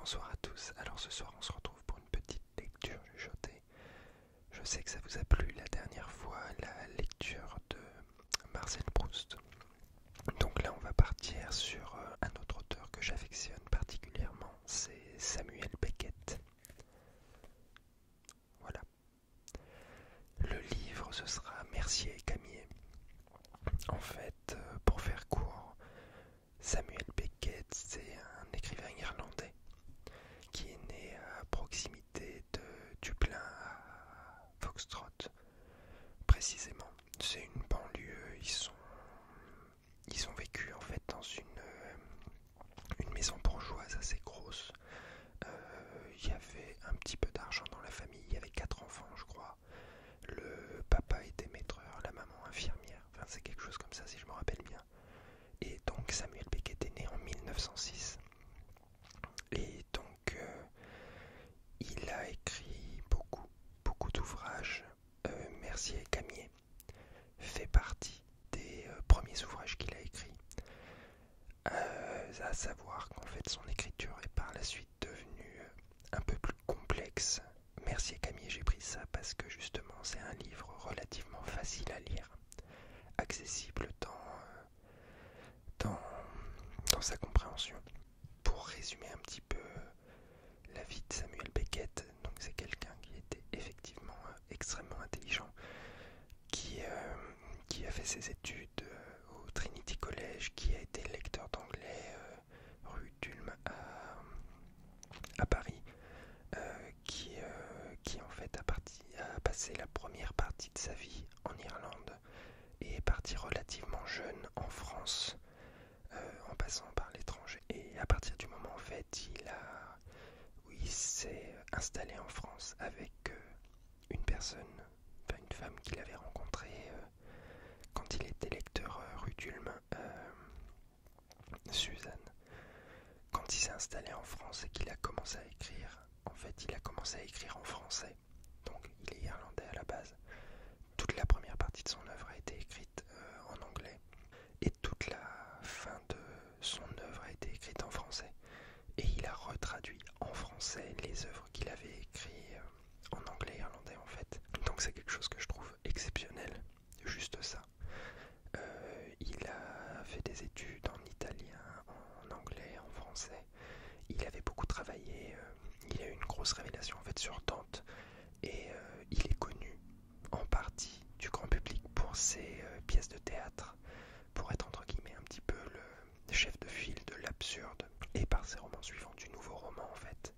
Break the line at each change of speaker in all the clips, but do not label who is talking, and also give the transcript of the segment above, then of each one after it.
bonsoir à tous. Alors ce soir on se retrouve pour une petite lecture chuchotée. Je sais que ça vous a plu la dernière fois, la lecture de Marcel Proust. Donc là on va partir sur un autre auteur que j'affectionne particulièrement, c'est Samuel Beckett. Voilà. Le livre ce sera Mercier et Camier. En fait, pour faire court, Samuel Beckett c'est un écrivain irlandais qui est né à proximité de Dublin à Foxtrot, précisément. C'est une banlieue, ils ont vécu en fait dans une maison bourgeoise assez grosse. Il y avait un petit peu d'argent dans la famille, il y avait 4 enfants je crois. Le papa était maîtreur, la maman infirmière, enfin c'est quelque chose comme ça si je me rappelle bien. Et donc Samuel Beckett est né en 1906. Et donc il a écrit beaucoup d'ouvrages. Mercier et Camier fait partie des premiers ouvrages qu'il a écrits. À savoir qu'en fait son écriture est par la suite devenue un peu plus complexe. Mercier et Camier, j'ai pris ça parce que justement c'est un livre relativement facile à lire, accessible dans sa compréhension. Pour résumer un petit peu la vie de Samuel Beckett, donc c'est quelqu'un qui était effectivement extrêmement intelligent, qui a fait ses études au Trinity College, qui a été lecteur d'anglais rue d'Ulm à Paris, qui en fait a passé la première partie de sa vie en Irlande et est parti relativement jeune en France, en passant par l'étranger. Et à partir du moment en fait où il s'est installé en France avec une personne, enfin une femme qu'il avait rencontrée quand il était lecteur rue d'Ulm, Suzanne. Quand il s'est installé en France et qu'il a commencé à écrire, en fait il a commencé à écrire en français, donc il est irlandais à la base. Toute la première partie de son œuvre a été écrite en anglais et toute la fin de son œuvre a été écrite en français. Et il a retraduit en français les œuvres qu'il avait écrites en anglais et irlandais en fait. Donc c'est quelque chose que je trouve exceptionnel, juste ça. Il a fait des études en italien, en anglais, en français. Il avait beaucoup travaillé, il a eu une grosse révélation en fait sur Dante. Et il est connu en partie du grand public pour ses pièces de théâtre, pour être entre guillemets un petit peu le chef de file de l'absurde, et par ses romans suivants du nouveau roman en fait.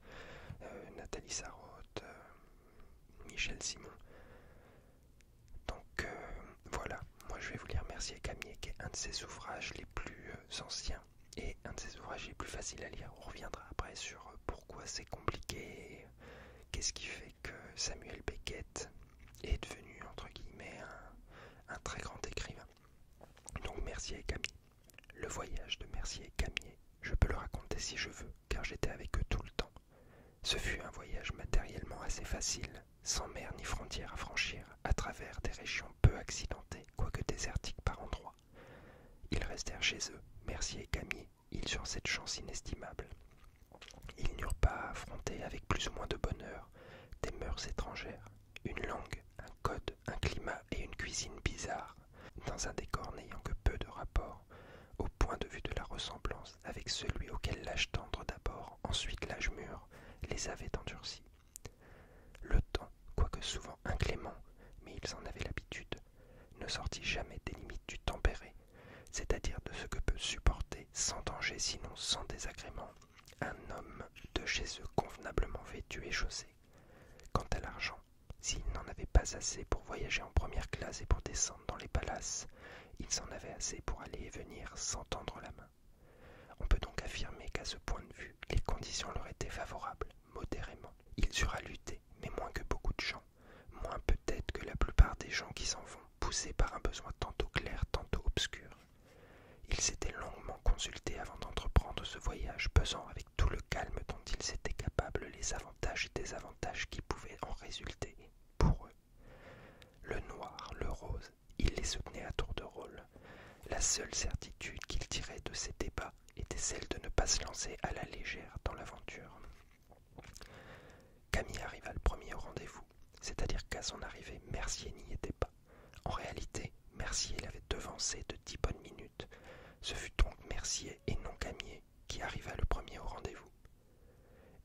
Nathalie Sarraute, Michel Simon. Donc voilà, moi je vais vous lire Mercier et Camier, qui est un de ses ouvrages les plus anciens et un de ses ouvrages les plus faciles à lire. On reviendra après sur pourquoi c'est compliqué, qu'est-ce qui fait que Samuel Beckett est devenu entre guillemets un très grand écrivain. Donc Mercier et Camier. Le voyage de Mercier et Camier, je peux le raconter si je veux, car j'étais avec eux tout le temps. Ce fut un voyage matériellement assez facile, sans mer ni frontières à franchir, à travers des régions peu accidentées, quoique désertiques par endroits. Ils restèrent chez eux, Mercier et Camier, ils sur cette chance inestimable. Ils n'eurent pas à affronter avec plus ou moins de bonheur des mœurs étrangères, une langue, un code, un climat et une cuisine bizarre, dans un décor n'ayant que peu de rapport, au point de vue de la ressemblance avec celui auquel l'âge tendre d'abord, ensuite l'âge mûr, les avait endurcis. Le temps, quoique souvent inclément, mais ils en avaient l'habitude, ne sortit jamais des limites du tempéré, c'est-à-dire de ce que peut supporter, sans danger sinon sans désagrément, un homme de chez eux convenablement vêtu et chaussé. Quant à l'argent, s'il n'en avait pas assez pour voyager en première classe et pour descendre dans les palaces, ils en avaient assez pour aller et venir sans tendre la main. On peut donc affirmer qu'à ce point de vue, les conditions leur étaient favorables, modérément. Ils eurent à lutter, mais moins que beaucoup de gens, moins peut-être que la plupart des gens qui s'en vont, poussés par un besoin tantôt clair, tantôt obscur. Ils s'étaient longuement consultés avant d'entreprendre ce voyage, pesant avec tout le calme dont ils étaient capables les avantages et désavantages qui pouvaient en résulter pour eux. Le noir, le rose, ils les soutenaient à tour de rôle. La seule certitude qu'ils tiraient de ces débats était celle de ne pas se lancer à la légère dans l'aventure. Camille arriva le premier au rendez-vous, c'est-à-dire qu'à son arrivée, Mercier n'y était pas. En réalité, Mercier l'avait devancé de 10 bonnes minutes. Ce fut donc Mercier et non Camille qui arriva le premier au rendez-vous.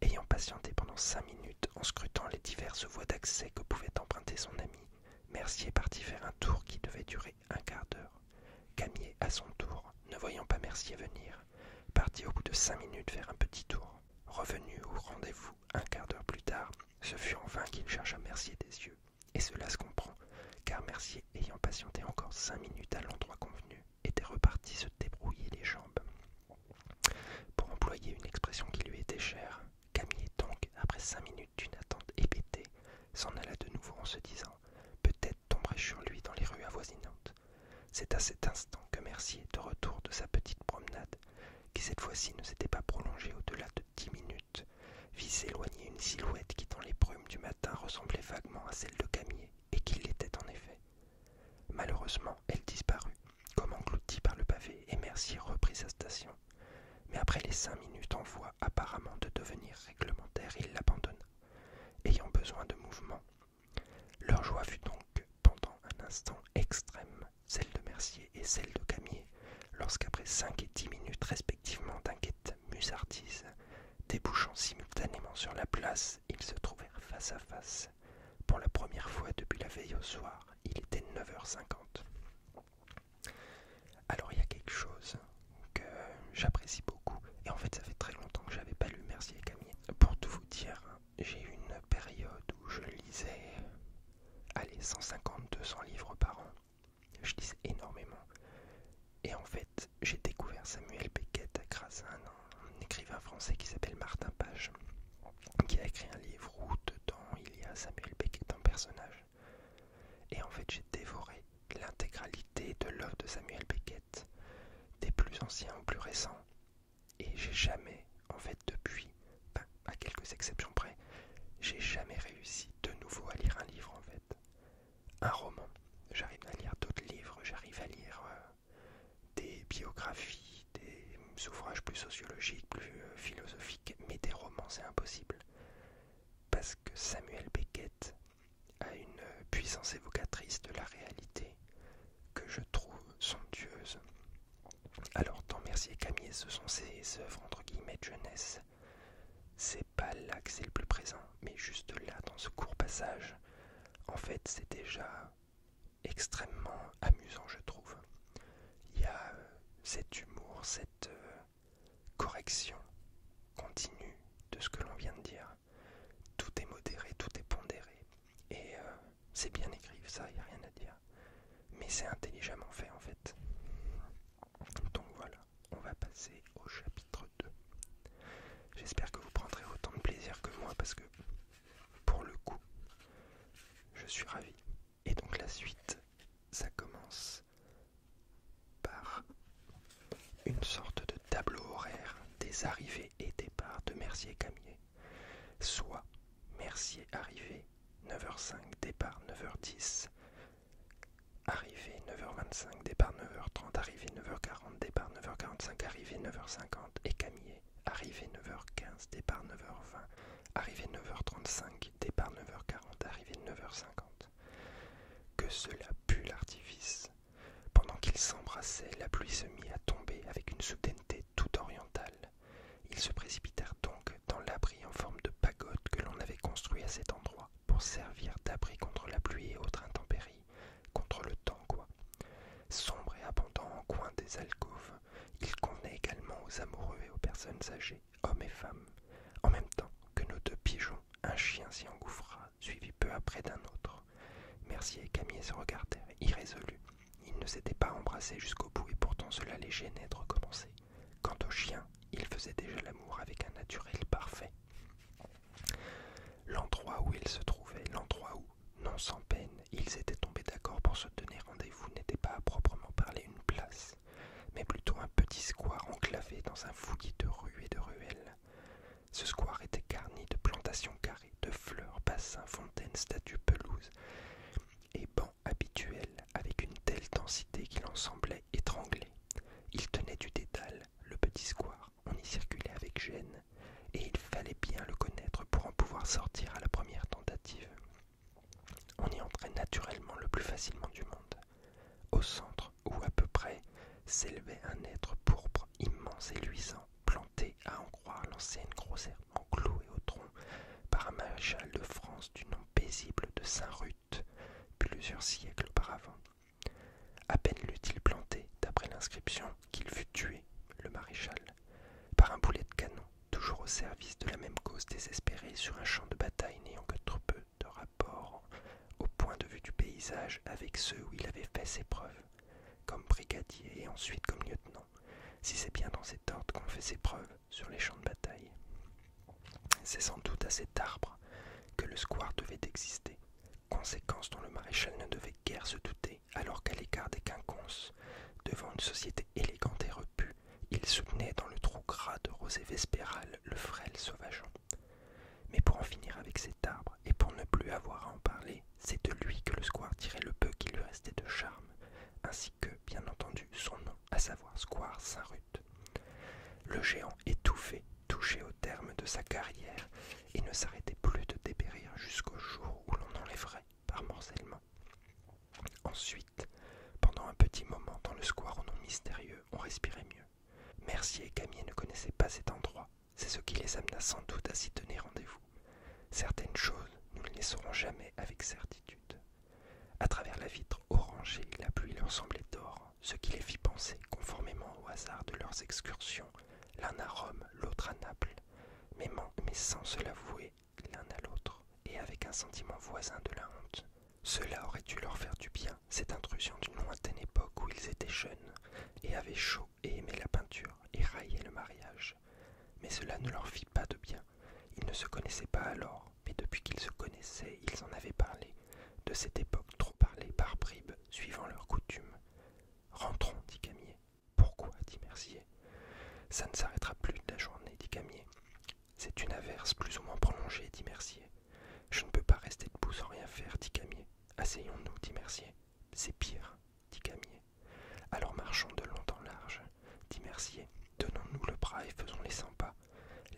Ayant patienté pendant 5 minutes en scrutant les diverses voies d'accès que pouvait emprunter son ami, Mercier partit faire un tour qui devait durer un quart d'heure. Camille, à son tour, ne voyant pas Mercier venir, partit au bout de 5 minutes faire un petit tour. Revenu au rendez-vous un quart d'heure plus tard, ce fut en vain qu'il chercha Mercier des yeux. Et cela se comprend, car Mercier, ayant patienté encore 5 minutes à l'endroit convenu, était reparti se débrouiller les jambes. Pour employer une expression qui lui était chère, Camille donc, après 5 minutes d'une attente hébétée, s'en alla de nouveau en se disant « Peut-être tomberai-je sur lui dans les rues avoisinantes ». C'est à cet instant que Mercier, de retour de sa petite promenade, qui cette fois-ci ne s'était pas prolongée au-delà de 10 minutes, vit s'éloigner une silhouette qui dans les brumes du matin ressemblait vaguement à celle de Camille, et qui l'était en effet. Malheureusement, elle disparut, comme engloutie par le pavé, et Mercier reprit sa station. Mais après les 5 minutes en voie apparemment de devenir réglementaire, il l'abandonna, ayant besoin de mouvement. Leur joie fut donc, pendant un instant extrême, celle de Mercier et celle de Camille, lorsqu'après 5 et 10 minutes respectivement d'inquiète musardise, débouchant simultanément sur la place, ils se trouvèrent face à face. Pour la première fois depuis la veille au soir, il était 9h50. Alors il y a quelque chose que j'apprécie beaucoup, et en fait ça fait très longtemps que j'avais pas lu Mercier et Camille. Pour tout vous dire, j'ai eu une période où je lisais, 150-200 livres par an. Je lisais énormément. Et en fait, j'ai découvert Samuel Beckett grâce à un écrivain français qui s'appelle Martin Page, qui a écrit un livre où dedans il y a Samuel Beckett en personnage. Et en fait, j'ai dévoré l'intégralité de l'œuvre de Samuel Beckett, des plus anciens aux plus récents. Et j'ai jamais, en fait, depuis, à quelques exceptions près, j'ai jamais réussi de nouveau à lire un livre, en fait. Un roman. J'arrive à lire d'autres livres, j'arrive à lire des biographies, des ouvrages plus sociologiques, plus philosophiques, mais des romans, c'est impossible. Parce que Samuel Beckett a une puissance évocatrice de la réalité que je trouve somptueuse. Alors, dans Mercier et Camille, ce sont ses œuvres entre guillemets de jeunesse. C'est pas là que c'est le plus présent, mais juste là, dans ce court passage, en fait, c'est déjà extrêmement amusant, je trouve. Il y a cet humour, cette correction continue de ce que l'on vient de dire. Tout est modéré, tout est pondéré. Et c'est bien écrit, ça, il n'y a rien à dire. Mais c'est intelligemment fait, en fait. Donc voilà, on va passer au chapitre 2. J'espère que vous prendrez autant de plaisir que moi, parce que, pour le coup, je suis ravi. Et donc la suite, ça commence par une sorte de tableau horaire des arrivées et départs de Mercier et Camille. Soit Mercier arrivé 9h05, départ 9h10, arrivé 9h25, départ 9h30, arrivé 9h40, départ 9h45, arrivé 9h50, et Camille arrivé 9h15, départ 9h20, arrivé 9h35, départ 9h40, arrivé 9h50. Que cela pue l'artifice. Pendant qu'ils s'embrassaient, la pluie se mit à tomber avec une soudaineté tout orientale. Ils se précipitèrent donc dans l'abri en forme de pagode que l'on avait construit à cet endroit pour servir d'abri contre la pluie et autres intempéries, contre le temps quoi. Sombre et abondant en coin des alcôves, il convenait également aux amoureux et aux personnes âgées, hommes et femmes, en même temps que nos 2 pigeons, un chien s'y engouffra, suivi peu après d'un autre. Mercier et Camille se regardèrent, irrésolus. Ils ne s'étaient pas embrassés jusqu'au bout et pourtant cela les gênait de recommencer. Quant au chien, il faisait déjà l'amour avec un naturel parfait. L'endroit où ils se trouvaient, l'endroit où, non sans peine, ils étaient tombés d'accord pour se donner rendez-vous n'était pas à proprement parler une place, mais plutôt un petit square enclavé dans un fouillis de rues et de ruelles. Ce square était garni de plantations carrées, de fleurs, bassins, fontaines, statues, pelouses, et bancs habituels avec une telle densité qu'il en semblait étranglé. Il tenait du dédale, le petit square, on y circulait avec gêne, et il fallait bien le connaître pour en pouvoir sortir à la facilement du monde. Au centre, ou à peu près, s'élevait un être pourpre, immense et luisant, planté, à en croire l'ancienne grossièrement cloué au tronc par un maréchal de France du nom paisible de Saint-Ruth, plusieurs siècles auparavant. À peine l'eut-il planté, d'après l'inscription, qu'il fut tué, le maréchal, par un boulet de canon, toujours au service de la même cause désespérée sur un champ de bataille n'ayant que trop peu de rapport au point de vue du paysage avec ceux où il avait fait ses preuves, comme brigadier et ensuite comme lieutenant, si c'est bien dans cet ordre qu'on fait ses preuves sur les champs de bataille. C'est sans doute à cet arbre que le square devait exister, conséquence dont le maréchal ne devait guère se douter, alors qu'à l'écart des quinconces, devant une société élégante et repue, il soutenait dans le trou gras de rosée vespérale le frêle sauvageon. Mais pour en finir avec cet arbre, et pour ne plus avoir à en parler, c'est de lui que le square tirait le peu qui lui restait de charme, ainsi que, bien entendu, son nom, à savoir Square Saint-Ruth. Le géant étouffé, touché au terme de sa carrière, et ne s'arrêtait plus de dépérir jusqu'au jour où l'on enlèverait par morcellement. Ensuite, pendant un petit moment dans le square au nom mystérieux, on respirait mieux. Mercier et Camier ne connaissaient pas cet endroit, c'est ce qui les amena sans doute à s'y tenir rendez-vous. Certaines choses, nous ne les saurons jamais avec certitude. À travers la vitre orangée, la pluie leur semblait d'or, ce qui les fit penser, conformément au hasard de leurs excursions, l'un à Rome, l'autre à Naples, mais sans se l'avouer l'un à l'autre, et avec un sentiment voisin de la honte. Cela aurait dû leur faire du bien, cette intrusion d'une lointaine époque où ils étaient jeunes, et avaient chaud et aimaient la peinture, et raillaient le mariage. Mais cela ne leur fit pas de bien. Ils ne se connaissaient pas alors, mais depuis qu'ils se connaissaient, ils en avaient parlé, de cette époque trop parlée par bribes, suivant leurs coutumes. Rentrons, dit Camier. Pourquoi, dit Mercier. Ça ne s'arrêtera plus de la journée, dit Camier. C'est une averse plus ou moins prolongée, dit Mercier. Je ne peux pas rester debout sans rien faire, dit Camier. Asseyons-nous, dit Mercier. C'est pire, dit Camier. Alors marchons de long en large, dit Mercier. Donnons-nous le bras et faisons les 100 pas.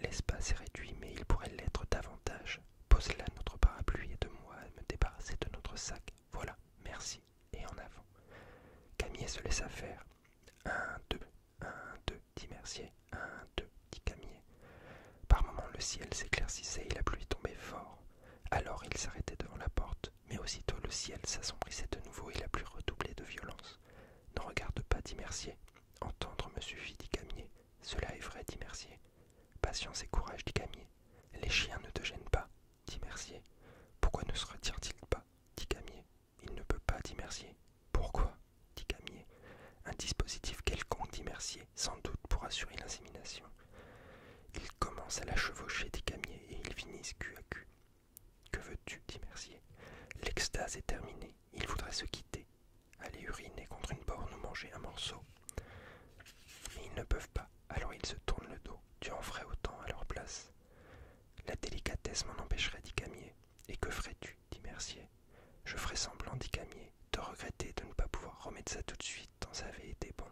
L'espace est réduit, mais il pourrait l'être davantage. Pose là notre parapluie et de moi à me débarrasser de notre sac. Voilà, merci, et en avant. Camier se laissa faire. 1, 2, 1, 2, dit Mercier. 1, 2, dit Camier. Par moments le ciel s'éclaircissait et la pluie tombait fort. Alors il s'arrêtait devant la porte, mais aussitôt le ciel s'assombrissait de nouveau et la pluie redoublait de violence. Ne regarde pas, dit Mercier. Entendre me suffit, dit Camier. Cela est vrai, dit Mercier. Patience et courage, dit Camier. Les chiens ne te gênent pas, dit Mercier. Pourquoi ne se retire-t-il pas, dit Camier. Il ne peut pas, dit Mercier. Pourquoi, dit Camier. Un dispositif quelconque, dit Mercier, sans doute pour assurer l'insémination. Il commence à la chevaucher, dit Camier, et ils finissent cul à cul. Que veux-tu, dit Mercier. L'extase est terminée, ils voudraient se quitter, aller uriner contre une borne ou manger un morceau. Mais ils ne peuvent pas, alors ils se tournent le dos. Tu en ferais autant à leur place. La délicatesse m'en empêcherait, dit Camier. Et que ferais-tu, dit Mercier. Je ferais semblant, dit Camier, de regretter de ne pas pouvoir remettre ça tout de suite, tant ça avait été bon.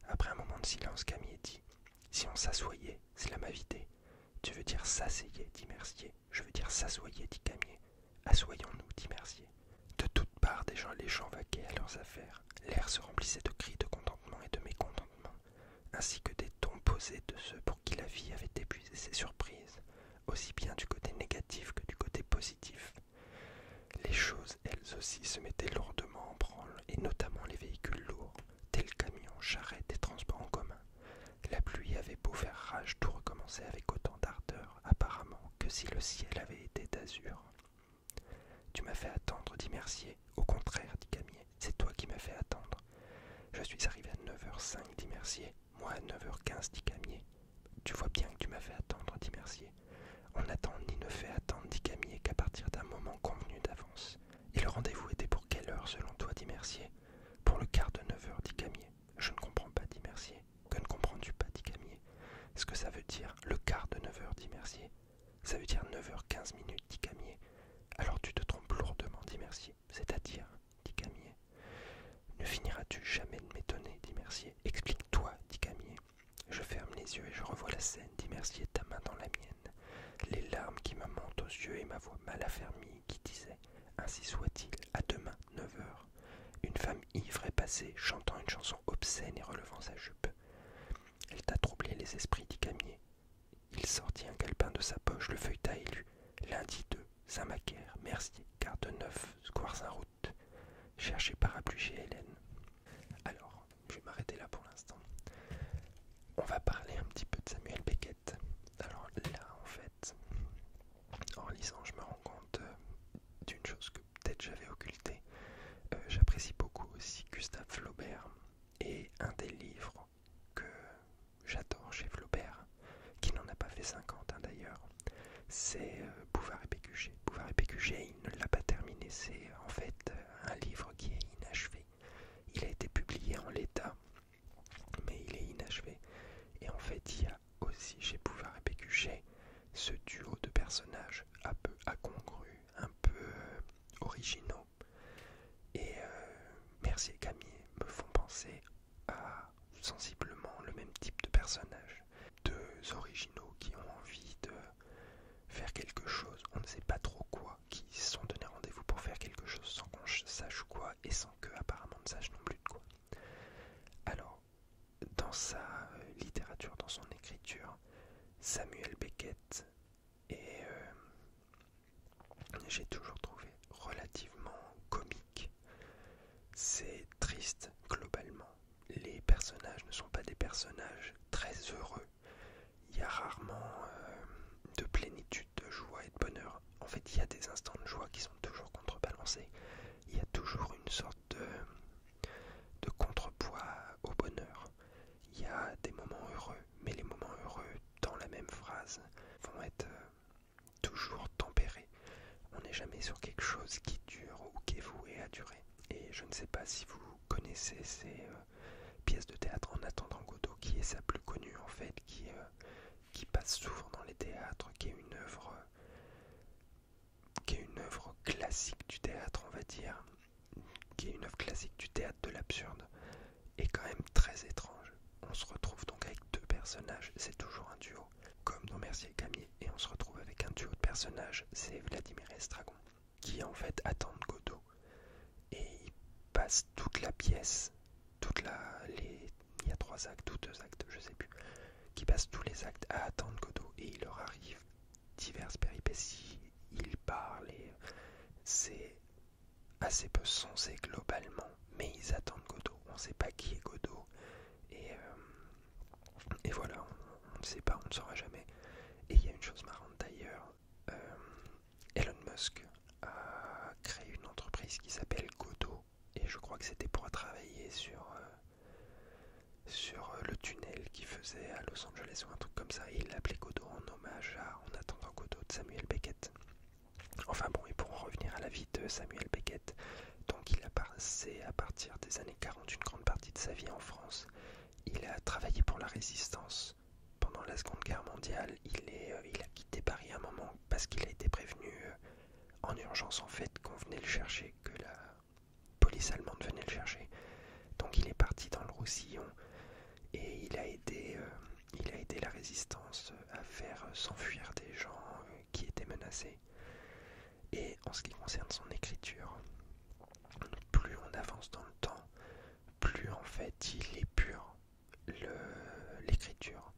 Après un moment de silence, Camier dit. Si on s'assoyait, cela m'invitait. Tu veux dire s'asseyer, dit Mercier. Je veux dire s'assoyer, dit Camier. Assoyons-nous, dit Mercier. De toutes parts, les gens vaquaient à leurs affaires. L'air se remplissait de cris de contentement et de mécontentement, ainsi que des tons posés de ceux pour qui la vie avait épuisé ses surprises, aussi bien du côté négatif que du côté positif. Les choses, elles aussi, se mettaient lourdement en branle, et notamment les véhicules lourds, tels camions, charrettes et transports en commun. La pluie avait beau faire rage, tout recommençait avec autant d'ardeur, apparemment, que si le ciel avait été d'azur. Tu m'as fait attendre, dit Mercier. Au contraire, dit Camier, c'est toi qui m'as fait attendre. Je suis arrivé à 9h05, dit Mercier. Moi à 9h15, dit Camier. Tu vois bien que tu m'as fait attendre, dit Mercier. On n'attend ni ne fait attendre, dit Camier, qu'à partir d'un moment convenu d'avance. Et le rendez-vous était pour quelle heure, selon toi, dit Mercier. Pour le quart de 9h, dit Camier. Je ne comprends pas, dit Mercier. Que ne comprends-tu pas, dit Camier. Ce que ça veut dire, le quart de 9h, dit Mercier. Ça veut dire 9h15, dit Camier. Alors tu te trompes lourdement, dit Mercier. C'est-à-dire, dit Camier. Ne finiras-tu jamais de m'étonner, dit Mercier. Explique-toi, dit Camier. Je ferme les yeux et je revois la scène, dit Mercier, ta main dans la mienne. Les larmes qui me montent aux yeux et ma voix mal affermie qui disait « Ainsi soit-il, à demain, 9h. » passé, chantant une chanson obscène et relevant sa jupe. Elle t'a troublé les esprits, dit Camier. Il sortit un calepin de sa poche, le feuilleta et lut. Lundi 2, Saint-Macaire, Mercier, Garde Neuf, Square Saint-Route. Cherchez parapluie chez Hélène. Alors, je vais m'arrêter là pour l'instant. On va parler un petit peu de Samuel Beckett. Alors là, en fait, en lisant, je me rends compte d'une chose que peut-être j'avais occultée. J'apprécie beaucoup aussi Gustave Flaubert. Et un des livres que j'adore chez Flaubert, qui n'en a pas fait 50 d'ailleurs, c'est Bouvard et Pécuchet. Bouvard et Pécuchet, il ne l'a pas terminé, c'est en fait un livre qui est inachevé. Il a été publié en l'état, mais il est inachevé. Et en fait, il y a aussi chez Bouvard et Pécuchet ce duo de personnages un peu incongrus, un peu originaux. Et Mercier et Camier me font penser à sensiblement le même type de personnages. Deux originaux qui ont envie de faire quelque chose, on ne sait pas trop quoi, qui se sont donné rendez-vous pour faire quelque chose sans qu'on sache quoi et sans qu'eux apparemment ne sachent non plus de quoi. Alors, dans sa littérature, dans son écriture, Samuel Beckett est, j'ai toujours trouvé relativement comique. C'est triste globalement. Les personnages ne sont pas des personnages très heureux. Il y a rarement de plénitude, de joie et de bonheur. En fait, il y a des instants de joie qui sont toujours contrebalancés. Il y a toujours une sorte de contrepoids au bonheur. Il y a des moments heureux, mais les moments heureux, dans la même phrase, vont être toujours tempérés. On n'est jamais sur quelque chose qui dure ou qui est voué à durer. Et je ne sais pas si vous connaissez ces pièces de théâtre En attendant Godot, qui est sa plus connue en fait, qui passe souvent dans les théâtres, qui est une œuvre classique du théâtre, on va dire, qui est une œuvre classique du théâtre de l'absurde, et quand même très étrange. On se retrouve donc avec deux personnages, c'est toujours un duo, comme dans Mercier et Camier, et on se retrouve avec un duo de personnages, c'est Vladimir et Estragon, qui en fait attendent Godot, et ils passent toute la pièce, il y a 3 actes ou 2 actes, je sais plus, qui passent tous les actes à attendre Godot, et il leur arrive diverses péripéties, ils parlent, et c'est assez peu sensé globalement, mais ils attendent Godot, on ne sait pas qui est Godot, et voilà, on ne sait pas, on ne saura jamais. Et il y a une chose marrante d'ailleurs, Elon Musk a créé une entreprise qui s'appelle Godot, et je crois que c'était pour travailler sur le tunnel qu'il faisait à Los Angeles ou un truc comme ça, et il l'appelait Godot en hommage à En attendant Godot de Samuel Beckett. Enfin bon, et pour en revenir à la vie de Samuel Beckett, donc il a passé à partir des années 40 une grande partie de sa vie en France. Il a travaillé pour la Résistance pendant la Seconde Guerre mondiale. Il a quitté Paris un moment parce qu'il a été prévenu en urgence en fait qu'on venait le chercher, que la police allemande venait le chercher. Donc il est parti dans le Roussillon et il a aidé la Résistance à faire s'enfuir des gens qui étaient menacés. Et en ce qui concerne son écriture, plus on avance dans le temps, plus en fait il épure l'écriture.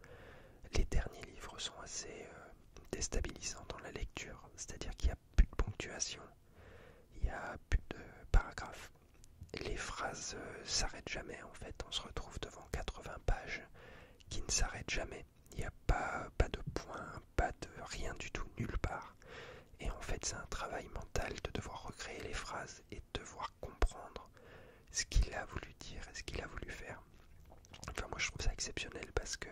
Les derniers livres sont assez déstabilisants dans la lecture, c'est-à-dire qu'il n'y a plus de ponctuation, il n'y a plus de paragraphes. Les phrases s'arrêtent jamais en fait, on se retrouve devant 80 pages qui ne s'arrêtent jamais. Il n'y a pas de point, pas de rien du tout, nulle part. Et en fait c'est un travail mental de devoir recréer les phrases et de devoir comprendre ce qu'il a voulu dire et ce qu'il a voulu faire. Enfin moi je trouve ça exceptionnel parce que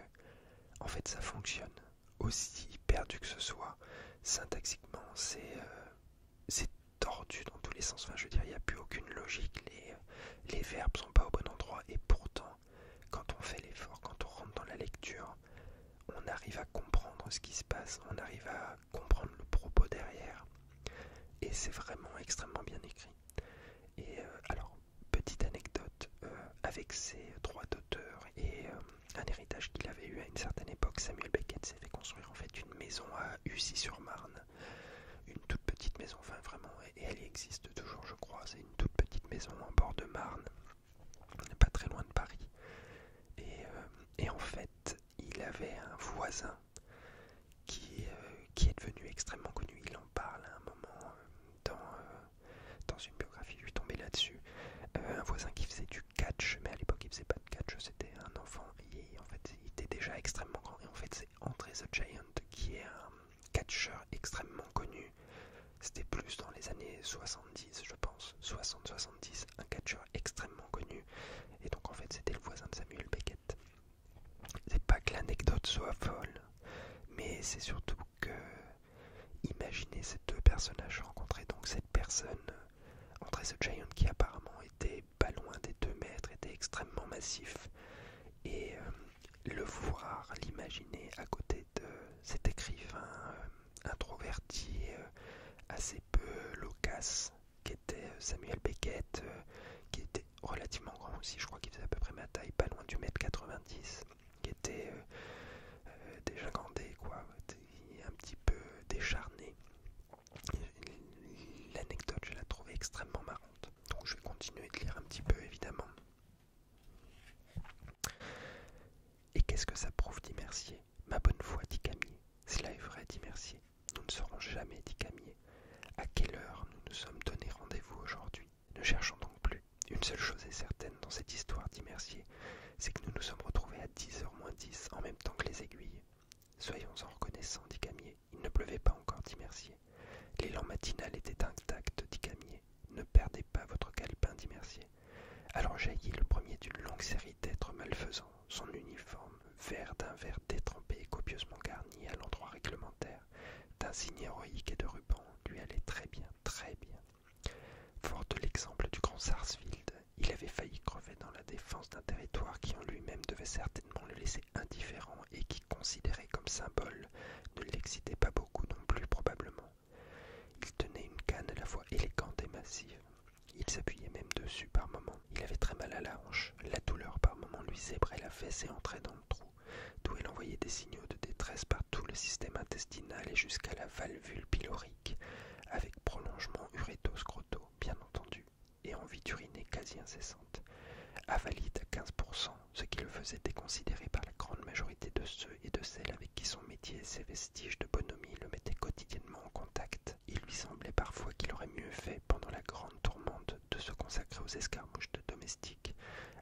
en fait ça fonctionne. Aussi perdu que ce soit, syntaxiquement c'est tordu dans tous les sens. Enfin je veux dire, il n'y a plus aucune logique, les verbes sont pas au bon endroit, et pourtant quand on fait l'effort, quand on rentre dans la lecture, on arrive à comprendre ce qui se passe, on arrive à comprendre le propos derrière, et c'est vraiment extrêmement bien écrit. Et alors, petite anecdote, avec ces droits d'auteur et un héritage qu'il avait eu à une certaine époque, Samuel Beckett s'est fait construire en fait une maison à Ussy-sur-Marne, une toute petite maison, enfin vraiment, et elle existe toujours je crois, c'est une toute petite maison en bord de Marne, extrêmement connu. C'était plus dans les années 70, je pense, 60-70, un catcheur extrêmement connu. Et donc en fait c'était le voisin de Samuel Beckett. C'est pas que l'anecdote soit folle, mais c'est surtout que, imaginez ces deux personnages rencontrés, donc cette personne, André the Giant, qui apparemment était pas loin des 2 mètres, était extrêmement massif, et le voir, l'imaginer à côté de cet écrivain introverti, assez peu loquace, qui était Samuel Beckett, qui était relativement grand aussi, je crois qu'il faisait à peu près ma taille, pas loin du mètre 90, qui était dégingandé, quoi, un petit peu décharné. L'anecdote, je la trouvais extrêmement marrante. Donc je vais continuer de lire un petit peu, évidemment. Et qu'est-ce que ça prouve, dit Mercier. Ma bonne foi, dit Camier. Cela est vrai, dit Mercier. Nous ne saurons jamais, dit Camier. À quelle heure nous nous sommes donné rendez-vous aujourd'hui? Ne cherchons donc plus. Une seule chose est certaine dans cette histoire, dit Mercier, c'est que nous nous sommes retrouvés à 10h moins 10 en même temps que les aiguilles. Soyons-en reconnaissants, dit Camier. Il ne pleuvait pas encore, dit Mercier. L'élan matinal était intact, dit Camier. Ne perdez pas votre calepin, dit Mercier. Alors jaillit le premier d'une longue série d'êtres malfaisants, son uniforme vert d'un vert détrempé et copieusement garni à l'endroit réglementaire, d'un signe héroïque et de ruban, lui allait très bien, très bien. Fort de l'exemple du grand Sarsfield, il avait failli crever dans la défense d'un territoire qui en lui-même devait certainement le laisser indifférent et qui, considéré comme symbole, ne l'excitait pas beaucoup non plus probablement. Il tenait une canne à la fois élégante et massive. Il s'appuyait même dessus par moments. Il avait très mal à la hanche. La douleur par moments lui zébrait la fesse et entrait dans le trou, d'où elle envoyait des signaux de détresse par tout le système intestinal et jusqu'à la valvule pylorique, avec prolongement uréto-scroto, bien entendu, et envie d'uriner quasi incessante. Avalide à 15%, ce qui le faisait déconsidérer par la grande majorité de ceux et de celles avec qui son métier et ses vestiges de bonhomie le mettaient quotidiennement en contact. Il lui semblait parfois qu'il aurait mieux fait, pendant la grande tourmente, de se consacrer aux escarmouches de domestiques,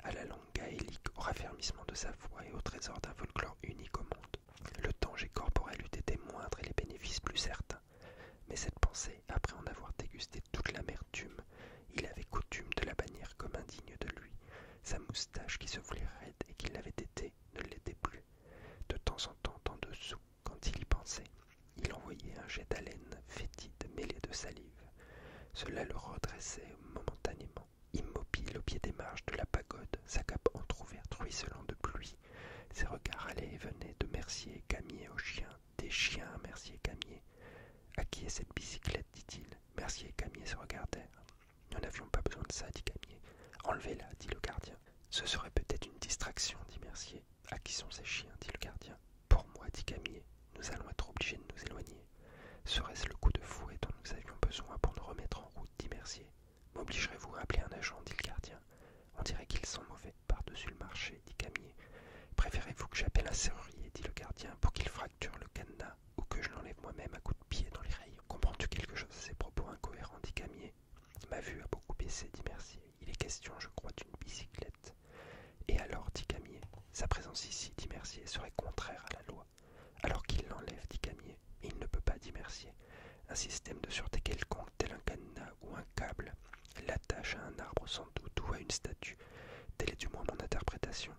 à la langue gaélique, au raffermissement de sa voix et au trésor d'un folklore unique au monde. Le danger corporel eût été moindre et les bénéfices plus certains. Mais cette pensée, après en avoir dégusté toute l'amertume, il avait coutume de la bannir comme indigne de lui. Sa moustache, qui se voulait raide et qui l'avait été, ne l'était plus. De temps en temps, en dessous, quand il y pensait, il envoyait un jet d'haleine fétide mêlé de salive. Cela le redressait momentanément, immobile au pied des marches de la pagode, sa cape entr'ouverte ruisselant de pluie. Ses regards allaient et venaient de Mercier et Camier aux chiens, des chiens à Mercier et Camier. « À qui est cette bicyclette » dit-il. Mercier et Camier se regardèrent. « Nous n'avions pas besoin de ça » dit Camier. « Enlevez-la » dit le gardien. « Ce serait peut-être une distraction » dit Mercier. « À qui sont ces chiens » dit le gardien. « Pour moi » dit Camier. « Nous allons être obligés de nous éloigner. » Serait-ce le coup de fouet dont nous avions besoin pour nous remettre en route dit Mercier. « M'obligerez-vous à appeler un agent » dit le gardien. « On dirait qu'ils sont mauvais par-dessus le marché » dit Camier. « Préférez-vous que j'appelle un serrurier » dit le gardien, « pour qu'il fracture le cadenas ou que je l'enlève moi-même à coups de pied dans les rayons. Comprends-tu quelque chose à ces propos incohérents dit Camier. Ma vue a beaucoup baissé dit Mercier. Il est question, je crois, d'une bicyclette. Et alors dit Camier. Sa présence ici dit Mercier serait contraire à la loi. Alors qu'il l'enlève dit Camier. Et il ne peut pas dit Mercier. Un système de sûreté quelconque, tel un cadenas ou un câble, l'attache à un arbre sans doute ou à une statue. Telle est du moins mon interprétation.